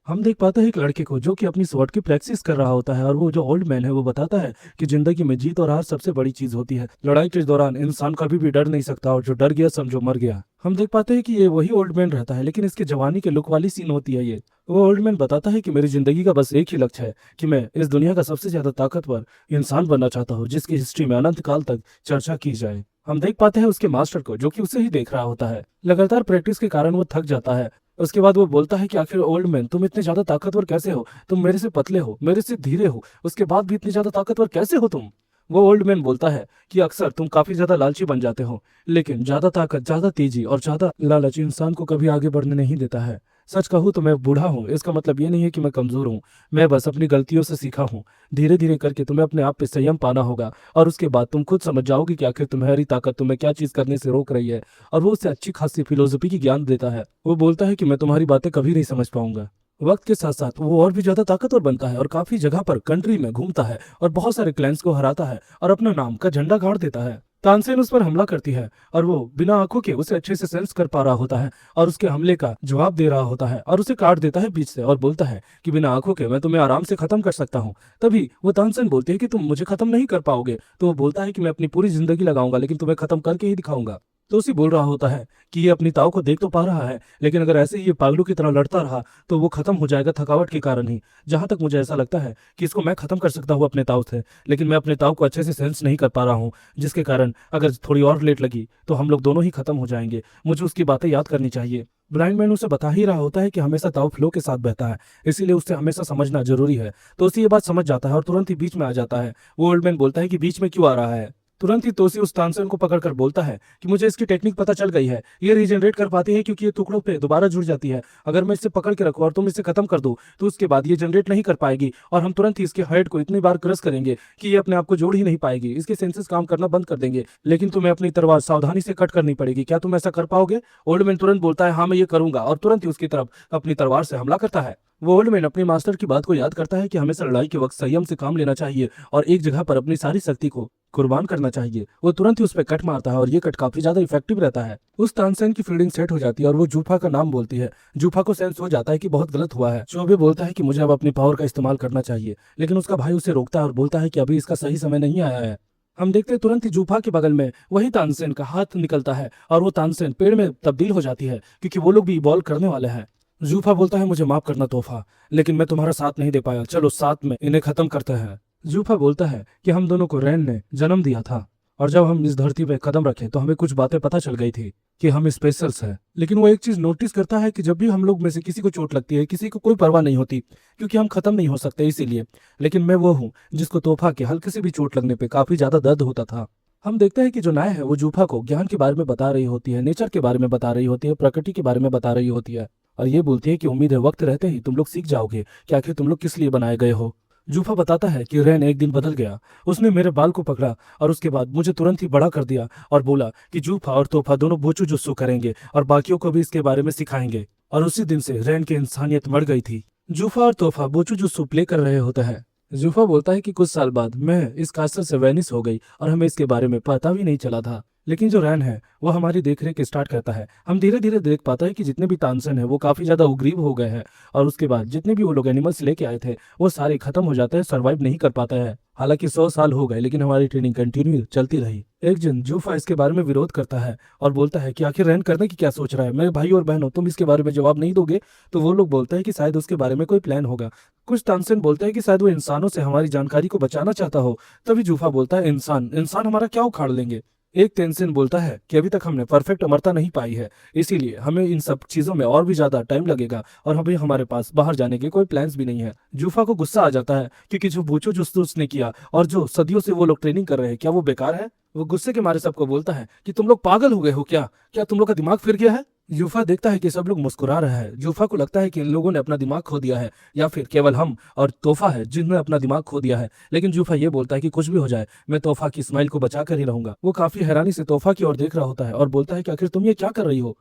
हम देख पाते हैं एक लड़के को जो कि अपनी स्वॉर्ड की प्रैक्टिस कर रहा होता है, और वो जो ओल्ड मैन है वो बताता है कि जिंदगी में जीत और हार सबसे बड़ी चीज होती है। लड़ाई के दौरान इंसान कभी भी डर नहीं सकता, और जो डर गया समझो मर गया। हम देख पाते हैं कि ये वही ओल्ड मैन रहता है, लेकिन इसके जवानी के लुक वाली सीन होती है ये। वो ओल्ड मैन बताता है कि मेरी जिंदगी का बस एक ही लक्ष्य है कि मैं इस दुनिया का सबसे ज्यादा ताकतवर इंसान बनना चाहता हूँ, जिसकी हिस्ट्री में अनंत काल तक चर्चा की जाए। हम देख पाते हैं उसके मास्टर को, जो कि उसे ही देख रहा होता है। लगातार प्रैक्टिस के कारण वो थक जाता है। उसके बाद वो बोलता है कि आखिर ओल्ड मैन, तुम इतने ज्यादा ताकतवर कैसे हो? तुम मेरे से पतले हो, मेरे से धीरे हो, उसके बाद भी इतने ज्यादा ताकतवर कैसे हो तुम? वो ओल्ड मैन बोलता है कि अक्सर तुम काफी ज्यादा लालची बन जाते हो, लेकिन ज्यादा ताकत, ज्यादा तेजी और ज्यादा लालच इंसान को कभी आगे बढ़ने नहीं देता है। सच कहूँ तो मैं बूढ़ा हूँ, इसका मतलब ये नहीं है कि मैं कमजोर हूँ। मैं बस अपनी गलतियों से सीखा हूँ। धीरे धीरे करके तुम्हें अपने आप पे संयम पाना होगा, और उसके बाद तुम खुद समझ जाओगे कि आखिर तुम्हारी ताकत तुम्हें क्या चीज करने से रोक रही है। और वो उसे अच्छी खासी फिलोसफी की ज्ञान देता है। वो बोलता है कि मैं तुम्हारी बातें कभी नहीं समझ पाऊंगा। वक्त के साथ साथ वो और भी ज्यादा ताकतवर बनता है, और काफी जगह पर कंट्री में घूमता है, और बहुत सारे क्लाइंट्स को हराता है, और अपना नाम का झंडा गाड़ देता है। तानसेन उस पर हमला करती है, और वो बिना आंखों के उसे अच्छे से सेंस कर पा रहा होता है, और उसके हमले का जवाब दे रहा होता है, और उसे काट देता है बीच से, और बोलता है कि बिना आंखों के मैं तुम्हें आराम से खत्म कर सकता हूँ। तभी वो तानसेन बोलती है कि तुम मुझे खत्म नहीं कर पाओगे। तो वो बोलता है कि मैं अपनी पूरी जिंदगी लगाऊंगा, लेकिन तुम्हें खत्म करके ही दिखाऊंगा। तो उसी बोल रहा होता है कि ये अपनी ताव को देख तो पा रहा है, लेकिन अगर ऐसे ही ये पागलों की तरह लड़ता रहा तो वो खत्म हो जाएगा थकावट के कारण ही। जहां तक मुझे ऐसा लगता है कि इसको मैं खत्म कर सकता हूँ अपने ताव से, लेकिन मैं अपने ताव को अच्छे से सेंस नहीं कर पा रहा हूँ, जिसके कारण अगर थोड़ी और लेट लगी तो हम लोग दोनों ही खत्म हो जाएंगे। मुझे उसकी बातें याद करनी चाहिए। ब्लाइंड मैन उसे बता ही रहा होता है कि हमेशा ताव फ्लो के साथ बहता है, इसीलिए उसे हमेशा समझना जरूरी है। तो उसे ये बात समझ जाता है और तुरंत ही बीच में आ जाता है। वो ओल्ड मैन बोलता है कि बीच में क्यों आ रहा है? तुरंत ही तोसी उस तानसेन को पकड़कर बोलता है कि मुझे इसकी टेक्निक पता चल गई है। ये रीजनरेट कर पाती है क्योंकि ये टुकड़ों पे दोबारा जुड़ जाती है। अगर मैं इसे पकड़ के रखूं और तुम इसे खत्म कर दो तो उसके बाद ये जनरेट नहीं कर पाएगी, और हम तुरंत ही इसके हेड को इतनी बार क्रश करेंगे कि ये अपने आप को जोड़ ही नहीं पाएगी। इसके सेंसेस काम करना बंद कर देंगे। लेकिन तुम्हें अपनी तलवार सावधानी से कट करनी पड़ेगी। क्या तुम ऐसा कर पाओगे? ओल्ड मैन तुरंत बोलता है हाँ मैं ये करूंगा, और तुरंत ही उसकी तरफ अपनी तलवार से हमला करता है। वो ओल्ड मैन अपने मास्टर की बात को याद करता है कि हमेशा लड़ाई के वक्त संयम से काम लेना चाहिए, और एक जगह पर अपनी सारी शक्ति को कुर्बान करना चाहिए। वो तुरंत ही उस पर कट मारता है, और ये कट काफी ज्यादा इफेक्टिव रहता है। उस तानसेन की फील्डिंग सेट हो जाती है, और वो जूफा का नाम बोलती है। जूफा को सेंस हो जाता है कि बहुत गलत हुआ है। चोबे बोलता है कि मुझे अब अपनी पावर का इस्तेमाल करना चाहिए, लेकिन उसका भाई उसे रोकता है और बोलता है कि अभी इसका सही समय नहीं आया है। हम देखते हैं तुरंत ही जूफा के बगल में वही तानसेन का हाथ निकलता है, और वो तानसेन पेड़ में तब्दील हो जाती है, क्योंकि वो लोग भी इवॉल्व करने वाले हैं। जूफा बोलता है मुझे माफ करना तोहफा, लेकिन मैं तुम्हारा साथ नहीं दे पाया, चलो साथ में इन्हें खत्म करते हैं। जूफा बोलता है कि हम दोनों को रैन ने जन्म दिया था, और जब हम इस धरती पे कदम रखे तो हमें कुछ बातें पता चल गई थी कि हम स्पेशल्स हैं। लेकिन वो एक चीज नोटिस करता है कि जब भी हम लोग में से किसी को चोट लगती है, किसी को कोई परवाह नहीं होती, क्योंकि हम खत्म नहीं हो सकते इसीलिए। लेकिन मैं वो हूँ जिसको तोहफा के हल्के से भी चोट लगने पे काफी ज्यादा दर्द होता था। हम देखते हैं कि जो नाय है वो जूफा को ज्ञान के बारे में बता रही होती है, नेचर के बारे में बता रही होती है, प्रकृति के बारे में बता रही होती है, और ये बोलती है कि उम्मीद है वक्त रहते ही तुम लोग सीख जाओगे कि आखिर तुम लोग किस लिए बनाए गए हो। जूफा बताता है कि रैन एक दिन बदल गया। उसने मेरे बाल को पकड़ा, और उसके बाद मुझे तुरंत ही बड़ा कर दिया, और बोला कि जूफा और तोहफा दोनों बोचू जुस्सू करेंगे, और बाकियों को भी इसके बारे में सिखाएंगे। और उसी दिन से रैन की इंसानियत मर गई थी। जूफा और तोहफा बोचू जुस्सू प्ले कर रहे होते हैं। जूफा बोलता है कि कुछ साल बाद मैं इस कास्टर से वेनिस हो गई, और हमें इसके बारे में पता भी नहीं चला था। लेकिन जो रैन है वो हमारी देखरेख स्टार्ट करता है। हम धीरे धीरे देख पाते हैं कि जितने भी तानसेन है वो काफी ज्यादा उग्रीव हो गए हैं, और उसके बाद जितने भी वो लोग एनिमल्स लेके आए थे वो सारे खत्म हो जाते हैं, सर्वाइव नहीं कर पाते हैं। हालांकि 100 साल हो गए, लेकिन हमारी ट्रेनिंग कंटिन्यू चलती रही। एक दिन जूफा इसके बारे में विरोध करता है, और बोलता है कि आखिर रैन करने की क्या सोच रहा है? मेरे भाई और बहनों, तुम इसके बारे में जवाब नहीं दोगे? तो वो लोग बोलते हैं कि शायद उसके बारे में कोई प्लान होगा। कुछ तानसेन बोलते हैं कि शायद वो इंसानों से हमारी जानकारी को बचाना चाहता हो। तभी जूफा बोलता है इंसान इंसान हमारा क्या उखाड़ लेंगे? एक तेंसिन बोलता है कि अभी तक हमने परफेक्ट अमरता नहीं पाई है, इसीलिए हमें इन सब चीजों में और भी ज्यादा टाइम लगेगा, और अभी हमारे पास बाहर जाने के कोई प्लान्स भी नहीं है। जूफा को गुस्सा आ जाता है क्योंकि जो बूचो जुस्तु उसने किया और जो सदियों से वो लोग ट्रेनिंग कर रहे हैं, क्या वो बेकार है? वो गुस्से के मारे सबको बोलता है कि तुम लोग पागल हो गए हो क्या? क्या तुम लोग का दिमाग फिर गया है? जूफा देखता है कि सब लोग मुस्कुरा रहे हैं। जूफा को लगता है कि इन लोगों ने अपना दिमाग खो दिया है, या फिर केवल हम और तोहफा है जिन्होंने अपना दिमाग खो दिया है। लेकिन जूफा ये बोलता है कि कुछ भी हो जाए मैं तोहफा की स्माइल को बचा कर ही रहूंगा। वो काफी हैरानी से तोहफा की ओर देख रहा होता है और बोलता है कि आखिर तुम ये क्या कर रही हो?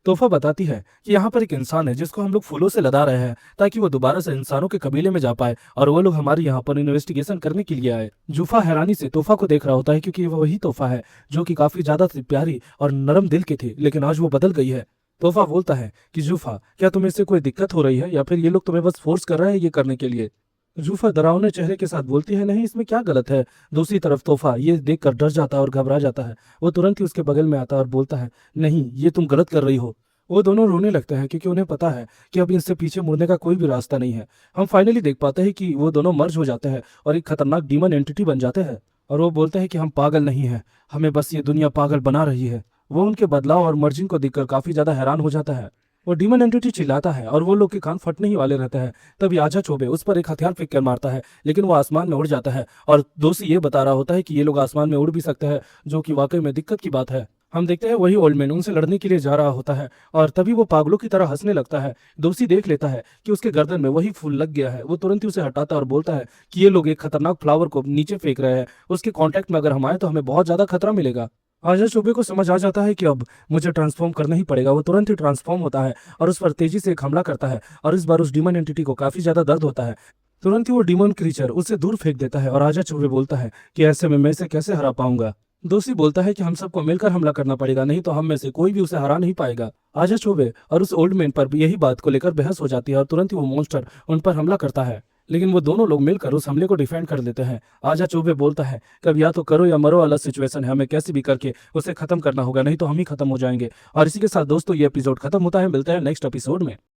तोहफा बताती है कि यहाँ पर एक इंसान है जिसको हम लोग फूलों से लदा रहे हैं, ताकि वो दोबारा से इंसानों के कबीले में जा पाए, और वो लोग हमारे यहाँ पर इन्वेस्टिगेशन करने के लिए आए। जूफा हैरानी से तोहफा को देख रहा होता है, क्योंकि वो वही तोहफा है जो कि काफी ज्यादा प्यारी और नरम दिल की थी, लेकिन आज वो बदल गई है। तोहफा बोलता है कि जूफा, क्या तुम्हें इससे कोई दिक्कत हो रही है या फिर ये लोग तुम्हें बस फोर्स कर रहे हैं ये करने के लिए? जूफा डरावने चेहरे के साथ बोलती है, नहीं इसमें क्या गलत है। दूसरी तरफ तोहफा ये देखकर डर जाता है और घबरा जाता है। वो तुरंत ही उसके बगल में आता है और बोलता है, नहीं ये तुम गलत कर रही हो। वो दोनों रोने लगते हैं क्योंकि उन्हें पता है कि अब इनसे पीछे मुड़ने का कोई भी रास्ता नहीं है। हम फाइनली देख पाते हैं कि वो दोनों मर्ज हो जाते हैं और एक खतरनाक डीमन एंटिटी बन जाते हैं। और वो बोलते हैं कि हम पागल नहीं हैं, हमें बस ये दुनिया पागल बना रही है। वो उनके बदलाव और मर्जिंग को देखकर काफी ज्यादा हैरान हो जाता है। वो डीमन एंटिटी चिल्लाता है और वो लोग के कान फटने ही वाले रहते हैं। तभी आजा चोबे उस पर एक हथियार फेंक कर मारता है, लेकिन वो आसमान में उड़ जाता है और दोषी ये बता रहा होता है कि ये लोग आसमान में उड़ भी सकते हैं, जो कि वाकई में दिक्कत की बात है। हम देखते हैं वही ओल्ड मैन उनसे लड़ने के लिए जा रहा होता है और तभी वो पागलों की तरह हंसने लगता है। दोषी देख लेता है कि उसके गर्दन में वही फूल लग गया है। वो तुरंत ही उसे हटाता है और बोलता है कि ये लोग एक खतरनाक फ्लावर को नीचे फेंक रहे हैं, उसके कांटेक्ट में अगर हम आए तो हमें बहुत ज्यादा खतरा मिलेगा। आजा चोबे को समझ आ जाता है कि अब मुझे ट्रांसफॉर्म करना ही पड़ेगा। वो तुरंत ही ट्रांसफॉर्म होता है और उस पर तेजी से एक हमला करता है और इस बार उस डीमन एंटिटी को काफी ज्यादा दर्द होता है। तुरंत ही वो डीमन क्रीचर उससे दूर फेंक देता है और आजा चोबे बोलता है कि ऐसे में मैं इसे कैसे हरा पाऊंगा। दोषी बोलता है कि हम सबको मिलकर हमला करना पड़ेगा, नहीं तो हम में से कोई भी उसे हरा नहीं पाएगा। आजा चोबे और उस ओल्ड मैन पर भी यही बात को लेकर बहस हो जाती है और तुरंत ही वो मॉन्स्टर उन पर हमला करता है, लेकिन वो दोनों लोग मिलकर उस हमले को डिफेंड कर लेते हैं। आजा चोबे बोलता है कब या तो करो या मरो वाला सिचुएशन है, हमें कैसे भी करके उसे खत्म करना होगा, नहीं तो हम ही खत्म हो जाएंगे। और इसी के साथ दोस्तों ये एपिसोड खत्म होता है। मिलते हैं नेक्स्ट एपिसोड में।